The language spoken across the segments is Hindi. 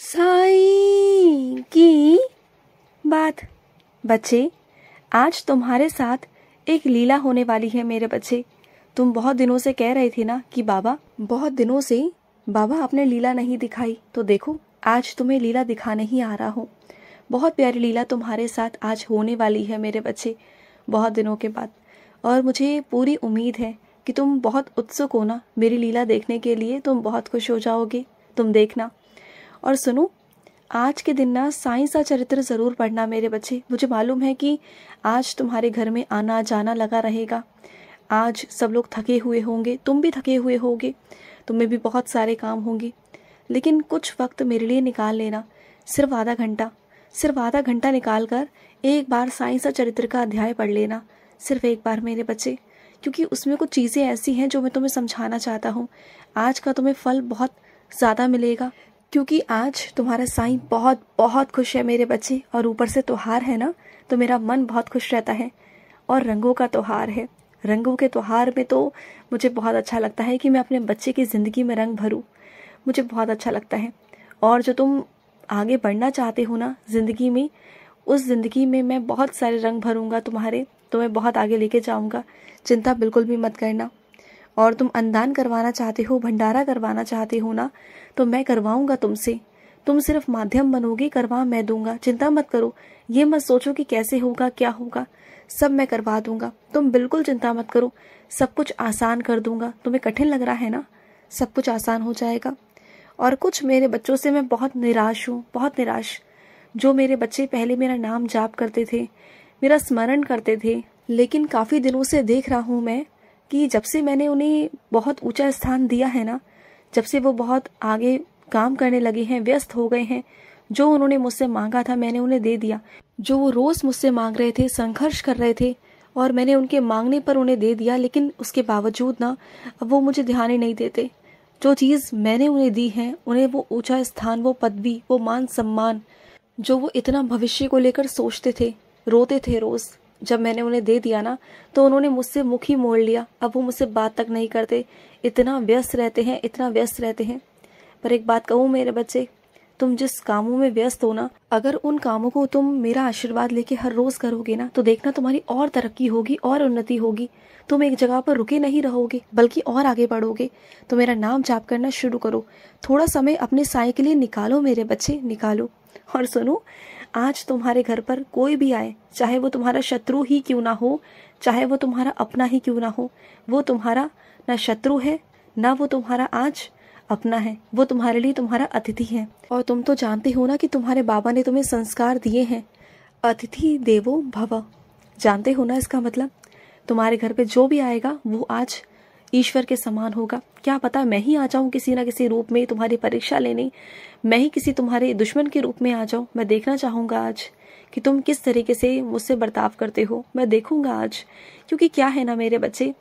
साईं की बात। बच्चे, आज तुम्हारे साथ एक लीला होने वाली है मेरे बच्चे। तुम बहुत दिनों से कह रहे थे ना कि बहुत दिनों से बाबा आपने लीला नहीं दिखाई, तो देखो आज तुम्हें लीला दिखाने ही आ रहा हूँ। बहुत प्यारी लीला तुम्हारे साथ आज होने वाली है मेरे बच्चे, बहुत दिनों के बाद। और मुझे पूरी उम्मीद है कि तुम बहुत उत्सुक हो ना मेरी लीला देखने के लिए। तुम बहुत खुश हो जाओगे, तुम देखना। और सुनो, आज के दिन ना साईं सा चरित्र ज़रूर पढ़ना मेरे बच्चे। मुझे मालूम है कि आज तुम्हारे घर में आना जाना लगा रहेगा। आज सब लोग थके हुए होंगे, तुम भी थके हुए होगे, तुम्हें भी बहुत सारे काम होंगे। लेकिन कुछ वक्त मेरे लिए निकाल लेना, सिर्फ आधा घंटा निकाल कर एक बार साईं सा चरित्र का अध्याय पढ़ लेना, सिर्फ एक बार मेरे बच्चे। क्योंकि उसमें कुछ चीज़ें ऐसी हैं जो मैं तुम्हें समझाना चाहता हूँ। आज का तुम्हें फल बहुत ज़्यादा मिलेगा, क्योंकि आज तुम्हारा साईं बहुत बहुत खुश है मेरे बच्चे। और ऊपर से त्योहार है ना, तो मेरा मन बहुत खुश रहता है। और रंगों का त्योहार है, रंगों के त्योहार में तो मुझे बहुत अच्छा लगता है कि मैं अपने बच्चे की ज़िंदगी में रंग भरूं। मुझे बहुत अच्छा लगता है। और जो तुम आगे बढ़ना चाहते हो ना ज़िंदगी में, उस ज़िंदगी में मैं बहुत सारे रंग भरूंगा तुम्हें बहुत आगे लेके जाऊंगा। चिंता बिल्कुल भी मत करना। और तुम अन्नदान करवाना चाहते हो, भंडारा करवाना चाहते हो ना, तो मैं करवाऊंगा तुमसे। तुम सिर्फ माध्यम बनोगे, करवा मैं दूंगा। चिंता मत करो, ये मत सोचो कि कैसे होगा क्या होगा, सब मैं करवा दूंगा। तुम बिल्कुल चिंता मत करो, सब कुछ आसान कर दूंगा। तुम्हें कठिन लग रहा है ना, सब कुछ आसान हो जाएगा। और कुछ मेरे बच्चों से मैं बहुत निराश हूँ, बहुत निराश। जो मेरे बच्चे पहले मेरा नाम जाप करते थे, मेरा स्मरण करते थे, लेकिन काफ़ी दिनों से देख रहा हूँ मैं कि जब से मैंने उन्हें बहुत ऊंचा स्थान दिया है ना, जब से वो बहुत आगे काम करने लगे हैं, व्यस्त हो गए हैं, जो उन्होंने मुझसे मांगा था मैंने उन्हें दे दिया। जो वो रोज़ मुझसे मांग रहे थे, संघर्ष कर रहे थे, और मैंने उनके मांगने पर उन्हें दे दिया। लेकिन उसके बावजूद ना अब वो मुझे ध्यान ही नहीं देते। जो चीज़ मैंने उन्हें दी है, उन्हें वो ऊंचा स्थान, वो पदवी, वो मान सम्मान, जो वो इतना भविष्य को लेकर सोचते थे, रोते थे रोज़, जब मैंने उन्हें दे दिया ना, तो उन्होंने मुझसे मुख ही मोड़ लिया। अब वो मुझसे बात तक नहीं करते, इतना व्यस्त रहते हैं। पर एक बात कहूँ मेरे बच्चे, तुम जिस कामों में व्यस्त हो ना, अगर उन कामों को तुम मेरा आशीर्वाद लेके हर रोज करोगे ना, तो देखना तुम्हारी और तरक्की होगी और उन्नति होगी। तुम एक जगह पर रुके नहीं रहोगे, बल्कि और आगे बढ़ोगे। तो मेरा नाम जाप करना शुरू करो। थोड़ा समय अपने साईं के लिए निकालो मेरे बच्चे, निकालो। और सुनो, आज तुम्हारे घर पर कोई भी आए, चाहे वो तुम्हारा शत्रु ही क्यों ना हो, चाहे वो तुम्हारा अपना ही क्यों ना हो, वो तुम्हारा ना शत्रु है, ना वो तुम्हारा आज अपना है। वो तुम्हारे लिए तुम्हारा अतिथि है। और तुम तो जानते हो ना कि तुम्हारे बाबा ने तुम्हें संस्कार दिए हैं, अतिथि देवो भव। जानते हो ना इसका मतलब? तुम्हारे घर पे जो भी आएगा वो आज ईश्वर के समान होगा। क्या पता मैं ही आ जाऊं किसी ना किसी रूप में तुम्हारी परीक्षा लेने, मैं ही किसी तुम्हारे दुश्मन के रूप में आ जाऊं। मैं देखना चाहूंगा आज कि तुम किस तरीके से मुझसे बर्ताव करते हो, मैं देखूंगा आज। क्योंकि क्या है ना मेरे बच्चे,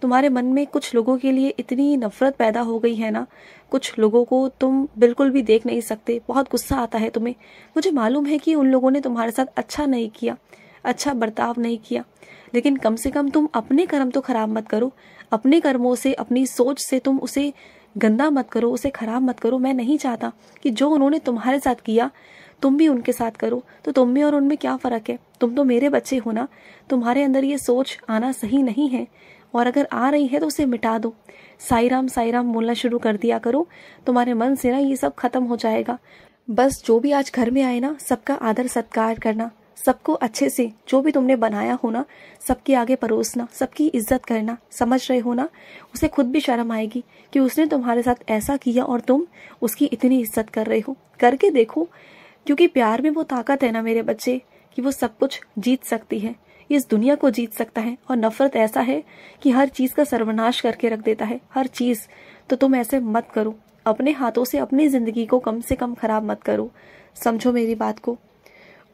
तुम्हारे मन में कुछ लोगों के लिए इतनी नफरत पैदा हो गई है ना, कुछ लोगों को तुम बिल्कुल भी देख नहीं सकते, बहुत गुस्सा आता है तुम्हें। मुझे मालूम है कि उन लोगों ने तुम्हारे साथ अच्छा नहीं किया, अच्छा बर्ताव नहीं किया, लेकिन कम से कम तुम अपने कर्म तो खराब मत करो। अपने कर्मों से, अपनी सोच से तुम उसे गंदा मत करो, उसे खराब मत करो। मैं नहीं चाहता कि जो उन्होंने तुम्हारे साथ किया तुम भी उनके साथ करो। तो तुम में और उनमें क्या फ़र्क है? तुम तो मेरे बच्चे हो ना, तुम्हारे अंदर ये सोच आना सही नहीं है। और अगर आ रही है तो उसे मिटा दो। साई राम बोलना शुरू कर दिया करो, तुम्हारे मन से ना ये सब खत्म हो जाएगा। बस जो भी आज घर में आए ना, सबका आदर सत्कार करना, सबको अच्छे से, जो भी तुमने बनाया हो ना, सबके आगे परोसना, सबकी इज्जत करना। समझ रहे हो ना? उसे खुद भी शर्म आएगी कि उसने तुम्हारे साथ ऐसा किया और तुम उसकी इतनी इज्जत कर रहे हो। करके देखो, क्योंकि प्यार में वो ताकत है ना मेरे बच्चे, कि वो सब कुछ जीत सकती है, इस दुनिया को जीत सकता है। और नफरत ऐसा है कि हर चीज का सर्वनाश करके रख देता है, हर चीज। तो तुम ऐसे मत करो, अपने हाथों से अपनी जिंदगी को कम से कम खराब मत करो। समझो मेरी बात को।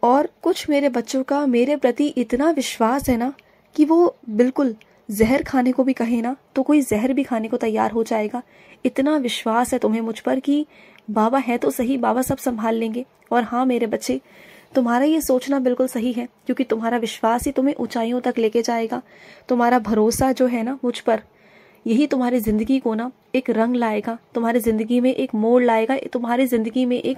और कुछ मेरे बच्चों का मेरे प्रति इतना विश्वास है ना कि वो बिल्कुल जहर खाने को भी कहे ना तो कोई जहर भी खाने को तैयार हो जाएगा। इतना विश्वास है तुम्हें मुझ पर कि बाबा है तो सही, बाबा सब संभाल लेंगे। और हाँ मेरे बच्चे, तुम्हारा ये सोचना बिल्कुल सही है, क्योंकि तुम्हारा विश्वास ही तुम्हें ऊंचाइयों तक लेके जाएगा। तुम्हारा भरोसा जो है ना मुझ पर, यही तुम्हारी ज़िंदगी को ना एक रंग लाएगा, तुम्हारी ज़िंदगी में एक मोड़ लाएगा, तुम्हारी ज़िंदगी में एक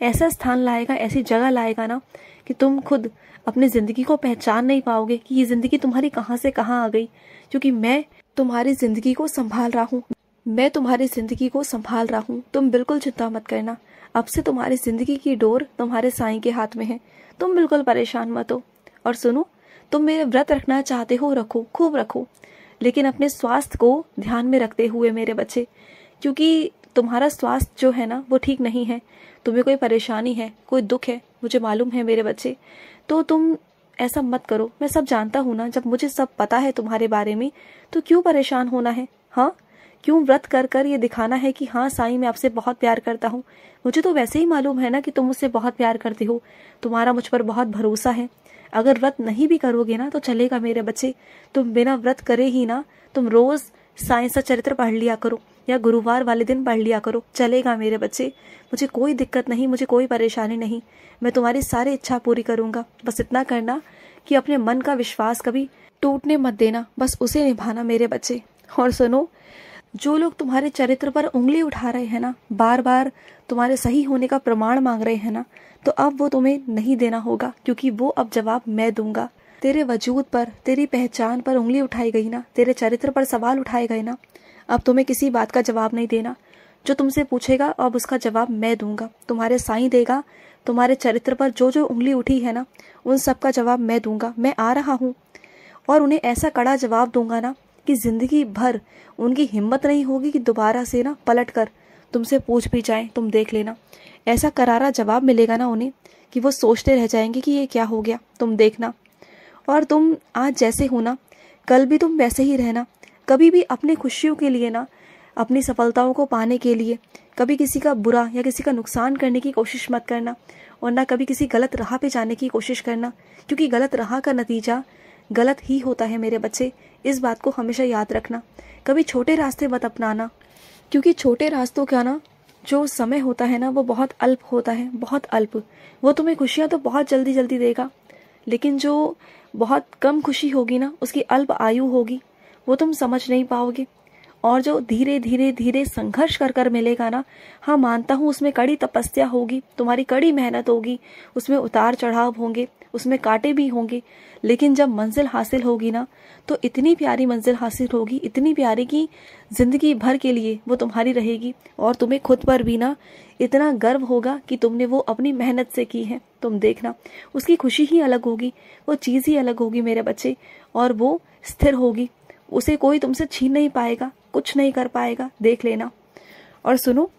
ऐसा स्थान लाएगा, ऐसी जगह लाएगा ना कि तुम खुद अपनी ज़िंदगी को पहचान नहीं पाओगे कि ये ज़िंदगी तुम्हारी कहाँ से कहाँ आ गई। क्योंकि मैं तुम्हारी ज़िंदगी को संभाल रहा हूँ, मैं तुम्हारी ज़िंदगी को संभाल रहा हूँ। तुम बिल्कुल चिंता मत करना, अब से तुम्हारी ज़िंदगी की डोर तुम्हारे साईं के हाथ में है। तुम बिल्कुल परेशान मत हो। और सुनो, तुम मेरे व्रत रखना चाहते हो, रखो, खूब रखो, लेकिन अपने स्वास्थ्य को ध्यान में रखते हुए मेरे बच्चे, क्योंकि तुम्हारा स्वास्थ्य जो है ना वो ठीक नहीं है। तुम्हें कोई परेशानी है, कोई दुख है, मुझे मालूम है मेरे बच्चे। तो तुम ऐसा मत करो, मैं सब जानता हूँ ना। जब मुझे सब पता है तुम्हारे बारे में तो क्यों परेशान होना है? हाँ, क्यों व्रत कर कर ये दिखाना है कि हाँ साईं मैं आपसे बहुत प्यार करता हूँ? मुझे तो वैसे ही मालूम है ना कि तुम मुझसे बहुत प्यार करते हो, तुम्हारा मुझ पर बहुत भरोसा है। अगर व्रत नहीं भी करोगे ना तो चलेगा मेरे बच्चे, तुम बिना व्रत करे ही ना तुम रोज साईं सचरित्र पढ़ लिया करो या गुरुवार वाले दिन पढ़ लिया करो, चलेगा मेरे बच्चे। मुझे कोई दिक्कत नहीं, मुझे कोई परेशानी नहीं, मैं तुम्हारी सारी इच्छा पूरी करूंगा। बस इतना करना कि अपने मन का विश्वास कभी टूटने मत देना, बस उसे निभाना मेरे बच्चे। और सुनो, जो लोग तुम्हारे चरित्र पर उंगली उठा रहे हैं ना, बार बार तुम्हारे सही होने का प्रमाण मांग रहे हैं ना, तो अब वो तुम्हें नहीं देना होगा, क्योंकि वो अब जवाब मैं दूंगा। तेरे वजूद पर, तेरी पहचान पर उंगली उठाई गई ना, तेरे चरित्र पर सवाल उठाए गए ना, अब तुम्हें किसी बात का जवाब नहीं देना। जो तुमसे पूछेगा अब उसका जवाब मैं दूंगा, तुम्हारे साईं देगा। तुम्हारे चरित्र पर जो जो उंगली उठी है ना, उन सब का जवाब मैं दूंगा। मैं आ रहा हूँ और उन्हें ऐसा कड़ा जवाब दूंगा ना कि जिंदगी भर उनकी हिम्मत नहीं होगी कि दोबारा से ना पलट कर तुमसे पूछ भी जाए। तुम देख लेना, ऐसा करारा जवाब मिलेगा ना उन्हें कि वो सोचते रह जाएंगे कि ये क्या हो गया। तुम देखना। और तुम आज जैसे हो ना, कल भी तुम वैसे ही रहना। कभी भी अपनी खुशियों के लिए ना, अपनी सफलताओं को पाने के लिए कभी किसी का बुरा या किसी का नुकसान करने की कोशिश मत करना, और ना कभी किसी गलत राह पे जाने की कोशिश करना, क्योंकि गलत राह का नतीजा गलत ही होता है मेरे बच्चे। इस बात को हमेशा याद रखना। कभी छोटे रास्ते मत अपनाना, क्योंकि छोटे रास्तों का ना जो समय होता है ना वो बहुत अल्प होता है, बहुत अल्प। वो तुम्हें खुशियाँ तो बहुत जल्दी जल्दी देगा, लेकिन जो बहुत कम खुशी होगी ना उसकी अल्प आयु होगी, वो तुम समझ नहीं पाओगे। और जो धीरे धीरे धीरे संघर्ष कर कर मिलेगा ना, हाँ मानता हूँ उसमें कड़ी तपस्या होगी, तुम्हारी कड़ी मेहनत होगी, उसमें उतार चढ़ाव होंगे, उसमें कांटे भी होंगे, लेकिन जब मंजिल हासिल होगी ना तो इतनी प्यारी मंजिल हासिल होगी, इतनी प्यारी कि जिंदगी भर के लिए वो तुम्हारी रहेगी। और तुम्हें खुद पर भी ना इतना गर्व होगा कि तुमने वो अपनी मेहनत से की है। तुम देखना, उसकी खुशी ही अलग होगी, वो चीज़ ही अलग होगी मेरे बच्चे, और वो स्थिर होगी, उसे कोई तुमसे छीन नहीं पाएगा, कुछ नहीं कर पाएगा, देख लेना। और सुनो,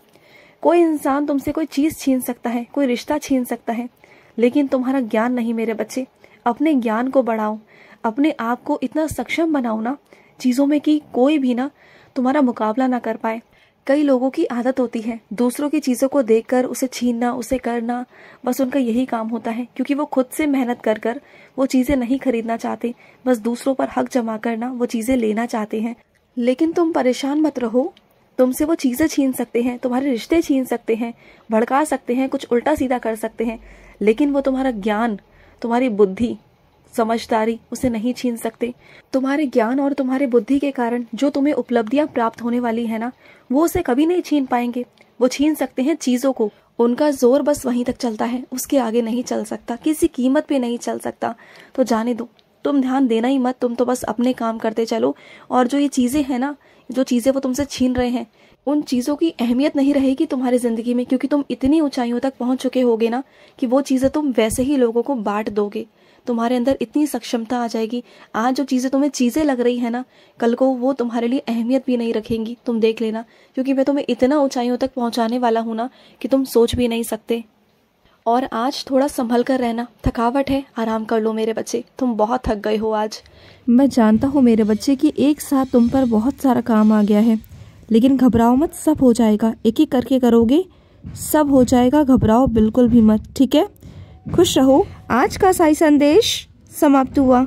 कोई इंसान तुमसे कोई चीज़ छीन सकता है, कोई रिश्ता छीन सकता है, लेकिन तुम्हारा ज्ञान नहीं मेरे बच्चे। अपने ज्ञान को बढ़ाओ, अपने आप को इतना सक्षम बनाओ ना चीज़ों में कि कोई भी ना तुम्हारा मुकाबला ना कर पाए। कई लोगों की आदत होती है दूसरों की चीज़ों को देखकर उसे छीनना, उसे करना, बस उनका यही काम होता है, क्योंकि वो खुद से मेहनत कर कर वो चीज़ें नहीं खरीदना चाहते, बस दूसरों पर हक जमा करना वो चीज़ें लेना चाहते हैं। लेकिन तुम परेशान मत रहो, तुमसे वो चीज़ें छीन सकते हैं, तुम्हारे रिश्ते छीन सकते हैं, भड़का सकते हैं, कुछ उल्टा सीधा कर सकते हैं, लेकिन वो तुम्हारा ज्ञान, तुम्हारी बुद्धि, समझदारी उसे नहीं छीन सकते। तुम्हारे ज्ञान और तुम्हारे बुद्धि के कारण जो तुम्हें उपलब्धियां प्राप्त होने वाली है ना, वो उसे कभी नहीं छीन पाएंगे। वो छीन सकते हैं चीजों को, उनका जोर बस वहीं तक चलता है, उसके आगे नहीं चल सकता, किसी कीमत पे नहीं चल सकता। तो जाने दो, तुम ध्यान देना ही मत, तुम तो बस अपने काम करते चलो। और जो ये चीजें हैं ना, जो चीजें वो तुमसे छीन रहे हैं, उन चीजों की अहमियत नहीं रहेगी तुम्हारी जिंदगी में, क्योंकि तुम इतनी ऊंचाइयों तक पहुंच चुके होगे ना कि वो चीजें तुम वैसे ही लोगों को बांट दोगे। तुम्हारे अंदर इतनी सक्षमता आ जाएगी, आज जो चीजें तुम्हें चीजें लग रही है ना, कल को वो तुम्हारे लिए अहमियत भी नहीं रखेंगी। तुम देख लेना, क्योंकि मैं तुम्हें इतना ऊंचाइयों तक पहुंचाने वाला हूं ना कि तुम सोच भी नहीं सकते। और आज थोड़ा संभल कर रहना, थकावट है, आराम कर लो मेरे बच्चे, तुम बहुत थक गए हो आज। मैं जानता हूँ मेरे बच्चे कि एक साथ तुम पर बहुत सारा काम आ गया है, लेकिन घबराओ मत, सब हो जाएगा। एक एक करके करोगे, सब हो जाएगा, घबराओ बिल्कुल भी मत, ठीक है? खुश रहो। आज का साई संदेश समाप्त हुआ।